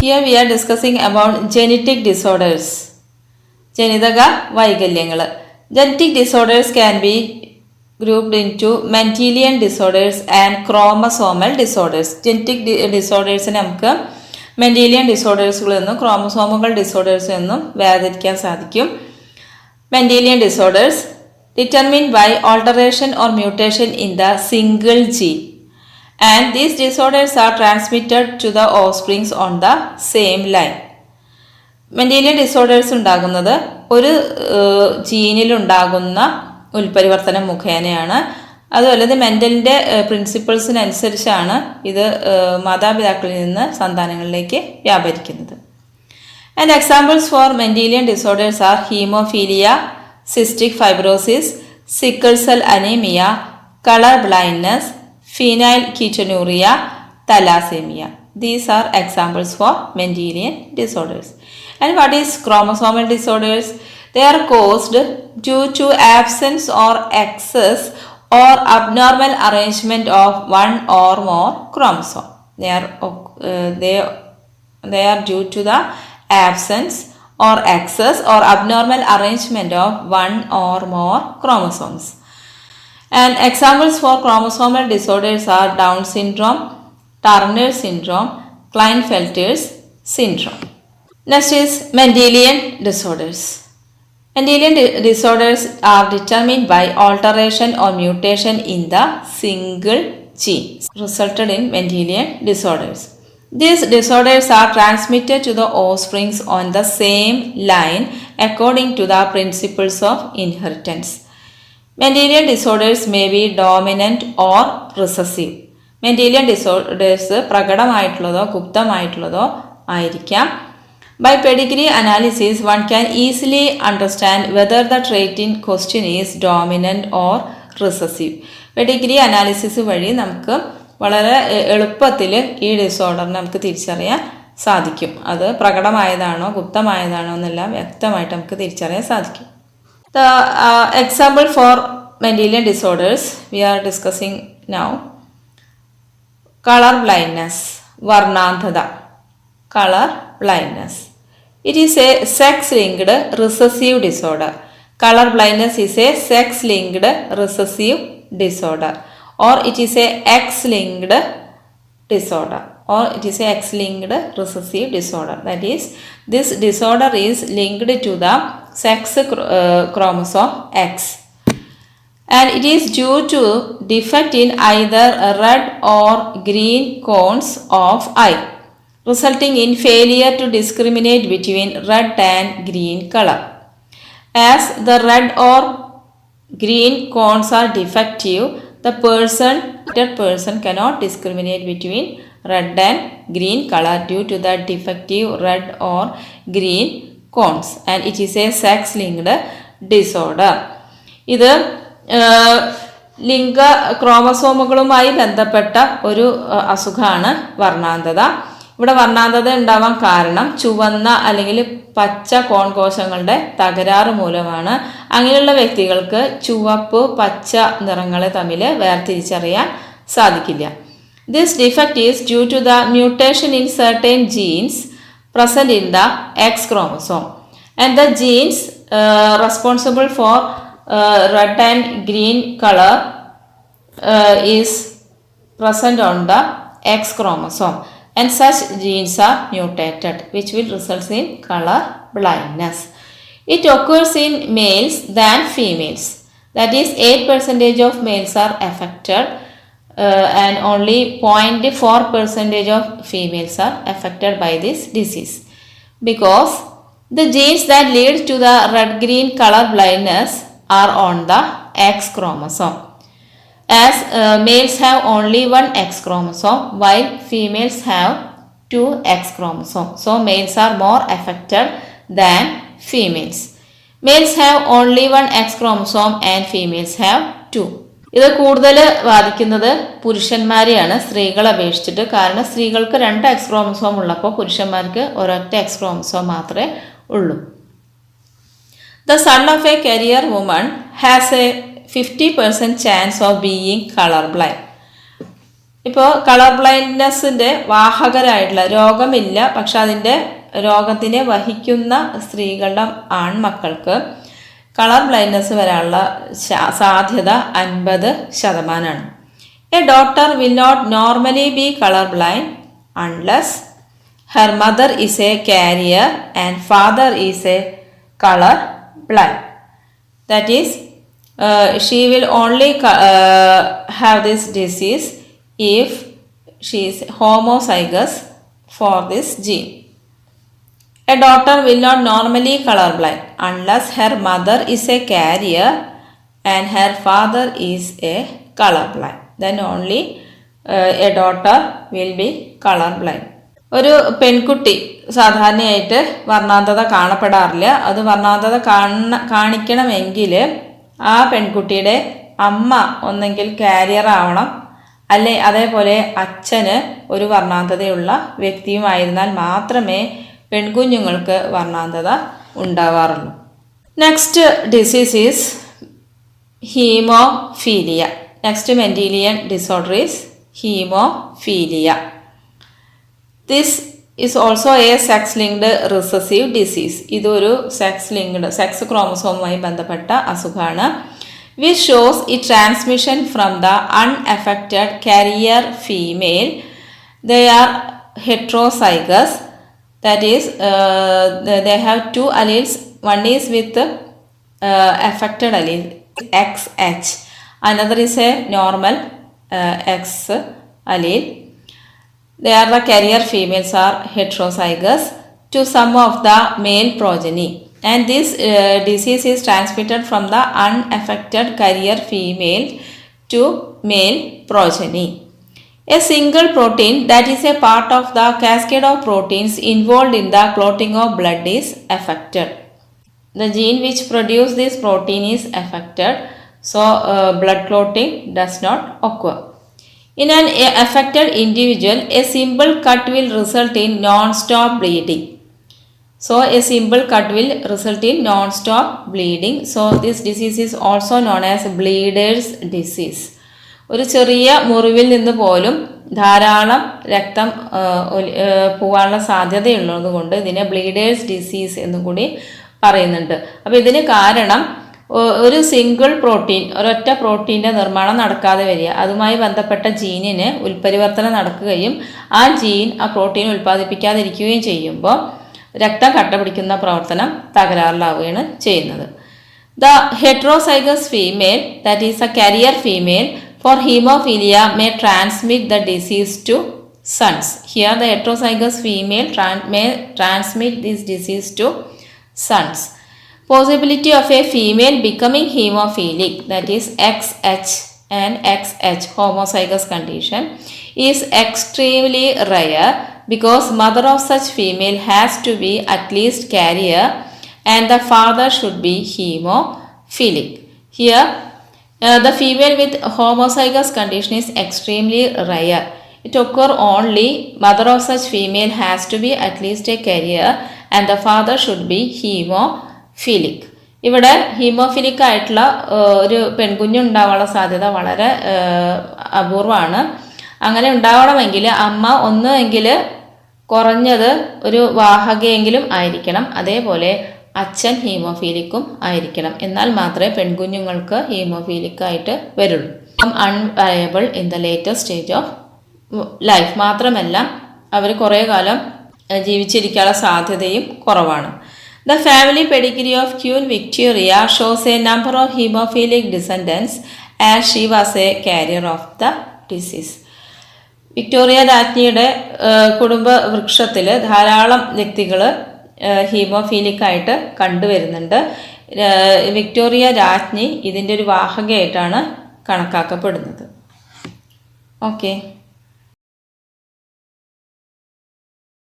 Here we are discussing about genetic disorders. ജനിതക വൈകല്യങ്ങൾ. Genetic disorders can be grouped into Mendelian disorders and chromosomal disorders. Genetic disorders നമുക്ക് Mendelian disorders എന്നും chromosomal disorders എന്നും വേർതിരിക്കാൻ സാധിക്കും. Mendelian disorders determined by alteration or mutation in the single gene. And these disorders are transmitted to the offsprings on the same line. Mendelian disorders ഉണ്ടാകുന്നത് ഒരു ജീനിൽ ഉണ്ടാകുന്ന ഉൽപരിവർത്തനം മുഖേനയാണ്. അതുപോലെ തന്നെ മെൻഡലിൻ്റെ പ്രിൻസിപ്പിൾസിനനുസരിച്ചാണ് ഇത് മാതാപിതാക്കളിൽ നിന്ന് സന്താനങ്ങളിലേക്ക് വ്യാപരിക്കുന്നത്. And examples for Mendelian disorders are haemophilia, cystic fibrosis, sickle cell anaemia, colour blindness, phenylketonuria, thalassemia. These are examples for Mendelian disorders. And what is chromosomal disorders? They are caused due to absence or excess or abnormal arrangement of one or more chromosome. They are due to the absence or excess or abnormal arrangement of one or more chromosomes. And examples for chromosomal disorders are Down syndrome, Turner syndrome, Klinefelter's syndrome. Next is Mendelian disorders. Mendelian disorders are determined by alteration or mutation in the single gene, resulted in Mendelian disorders. These disorders are transmitted to the offsprings on the same line according to the principles of inheritance. Mendelian disorders may be dominant or recessive. Mendelian disorders പ്രകടമായിട്ടുള്ളതോ ഗുപ്തമായിട്ടുള്ളതോ ആയിരിക്കാം. By pedigree analysis, one can easily understand whether the trait in question is dominant or recessive. Pedigree analysis വഴി നമുക്ക് വളരെ എളുപ്പത്തിൽ ഈ ഡിസോർഡറിനെ നമുക്ക് തിരിച്ചറിയാൻ സാധിക്കും. അത് പ്രകടമായതാണോ ഗുപ്തമായതാണോ എന്നെല്ലാം വ്യക്തമായിട്ട് നമുക്ക് തിരിച്ചറിയാൻ സാധിക്കും. The example for Mendelian disorders we are discussing now. Color blindness, varnandhata. Color blindness. It is a sex-linked recessive disorder. Color blindness is a sex-linked recessive disorder, or it is a X-linked disorder, or it is a X-linked recessive disorder. That is, this disorder is linked to the sex chromosome X, and it is due to defect in either red or green cones of eye, resulting in failure to discriminate between red and green color. As the red or green cones are defective, the person cannot discriminate between red and green color due to the defective red or green cones, and it is a sex-linked disorder. ഇത് ലിംഗ ക്രോമസോമുകളുമായി ബന്ധപ്പെട്ട ഒരു അസുഖമാണ് വർണ്ണാന്ധത. ഇവിടെ വർണ്ണാന്ധത ഉണ്ടാവാൻ കാരണം ചുവന്ന അല്ലെങ്കിൽ പച്ച കോൺകോശങ്ങളുടെ തകരാറ് മൂലമാണ്. അങ്ങനെയുള്ള വ്യക്തികൾക്ക് ചുവപ്പ് പച്ച നിറങ്ങളെ തമ്മിൽ വേർതിരിച്ചറിയാൻ സാധിക്കില്ല. This defect is due to the mutation in certain genes present in the X chromosome, and the genes responsible for red and green color is present on the X chromosome, and such genes are mutated, which will result in color blindness. It occurs in males than females. That is, 8% of males are affected, and only 0.4% of females are affected by this disease, because the genes that lead to the red-green color blindness are on the X chromosome. As males have only one X chromosome while females have two X chromosomes. So males are more affected than females. Males have only one X chromosome and females have two. ഇത് കൂടുതൽ ബാധിക്കുന്നത് പുരുഷന്മാരെയാണ് സ്ത്രീകളെ അപേക്ഷിച്ചിട്ട്. കാരണം സ്ത്രീകൾക്ക് 2 X chromosome ഉള്ളപ്പോൾ പുരുഷന്മാർക്ക് ഒരൊറ്റ X ക്രോമസോം മാത്രമേ ഉള്ളൂ. The son of a career woman has a 50% chance of being colorblind. ഇപ്പോൾ കളർ ബ്ലൈൻഡ്നെസ്സിൻ്റെ വാഹകരായിട്ടുള്ള രോഗമില്ല, പക്ഷെ അതിൻ്റെ രോഗത്തിനെ വഹിക്കുന്ന സ്ത്രീകളുടെ ആൺമക്കൾക്ക് കളർ ബ്ലൈൻഡ്നെസ് വരാനുള്ള സാധ്യത 50%. A daughter will not normally be colour blind unless her mother is a carrier and father is a color blind. That is, she will only have this disease if she is homozygous for this gene. A daughter will not normally colorblind unless her mother is a carrier and her father is a colorblind. Then only a daughter will be colorblind. ഒരു പെൺകുട്ടി സാധാരണയായിട്ട് വർണ്ണാന്ധത കാണപ്പെടാറില്ല. അത് വർണ്ണാന്ധത കാണിക്കണമെങ്കിൽ ആ പെൺകുട്ടിയുടെ അമ്മ ഒന്നെങ്കിൽ carrier ആവണം, അല്ലെ അതേപോലെ അച്ഛന് ഒരു വർണ്ണാന്ധതയുള്ള വ്യക്തിയുമായിരുന്നാൽ മാത്രമേ പെൺകുഞ്ഞുങ്ങൾക്ക് വർണ്ണാന്ധത ഉണ്ടാവാറുള്ളൂ. Next disease is haemophilia. Next Mendelian disorder is haemophilia. This is also a sex-linked recessive disease. ഇതൊരു സെക്സ് ക്രോമസോമുമായി ബന്ധപ്പെട്ട അസുഖമാണ്. Which shows its transmission from the unaffected carrier female. They are heterozygous. That is, they have two alleles. One is with affected allele XH. Another is a normal X allele. They are the carrier females are heterozygous to some of the male progeny, and this disease is transmitted from the unaffected carrier female to male progeny. A single protein that is a part of the cascade of proteins involved in the clotting of blood is affected. The gene which produces this protein is affected, so blood clotting does not occur. In an affected individual, a simple cut will result in non-stop bleeding. So, a simple cut will result in non-stop bleeding. So, this disease is also known as bleeder's disease. ഒരു ചെറിയ മുറിവിൽ നിന്ന് പോലും ധാരാളം രക്തം പോകാനുള്ള സാധ്യതയുള്ളത് കൊണ്ട് ഇതിനെ ബ്ലീഡേഴ്സ് ഡിസീസ് എന്നും കൂടി പറയുന്നുണ്ട്. അപ്പോൾ ഇതിന് കാരണം ഒരു സിംഗിൾ പ്രോട്ടീൻ, ഒരൊറ്റ പ്രോട്ടീൻ്റെ നിർമ്മാണം നടക്കാതെ വരിക, അതുമായി ബന്ധപ്പെട്ട ജീനിന് ഉൽപരിവർത്തനം നടക്കുകയും ആ ജീൻ ആ പ്രോട്ടീൻ ഉൽപ്പാദിപ്പിക്കാതിരിക്കുകയും ചെയ്യുമ്പോൾ രക്തം കട്ടപിടിക്കുന്ന പ്രവർത്തനം തകരാറിലാവുകയാണ് ചെയ്യുന്നത്. The heterozygous female, that is a carrier female for haemophilia may transmit the disease to sons. Here the heterozygous female may transmit this disease to sons. Possibility of a female becoming hemophilic, that is XH and XH homozygous condition, is extremely rare because mother of such female has to be at least carrier and the father should be hemophilic. Here the female with homozygous condition is extremely rare. It occurs only mother of such female has to be at least a carrier and the father should be haemophilic. ഇവിടെ haemophilic ആയിട്ടുള്ള ഒരു പെൺകുഞ്ഞുണ്ടാവാനുള്ള സാധ്യത വളരെ അപൂർവമാണ്. അങ്ങനെ ഉണ്ടാവണമെങ്കിൽ അമ്മ ഒന്നെങ്കിൽ കുറഞ്ഞത് ഒരു വാഹകയെങ്കിലും ആയിരിക്കണം, അതേപോലെ അച്ഛൻ ഹീമോഫീലിക്കും ആയിരിക്കണം. എന്നാൽ മാത്രമേ പെൺകുഞ്ഞുങ്ങൾക്ക് ഹീമോഫീലിക് ആയിട്ട് വരുള്ളൂ. Unviable in the later stage of life. മാത്രമല്ല അവർ കുറേ കാലം ജീവിച്ചിരിക്കാനുള്ള സാധ്യതയും കുറവാണ്. The family pedigree of Queen Victoria shows a number of hemophilic descendants as she was a carrier of the disease. Victoria രാജ്ഞിയുടെ കുടുംബ വൃക്ഷത്തിൽ ധാരാളം വ്യക്തികൾ ഹീമോഫീലിക് ആയിട്ട് കണ്ടുവരുന്നുണ്ട്. വിക്ടോറിയ രാജ്ഞി ഇതിൻ്റെ ഒരു വാഹകയായിട്ടാണ് കണക്കാക്കപ്പെടുന്നത്. ഓക്കെ.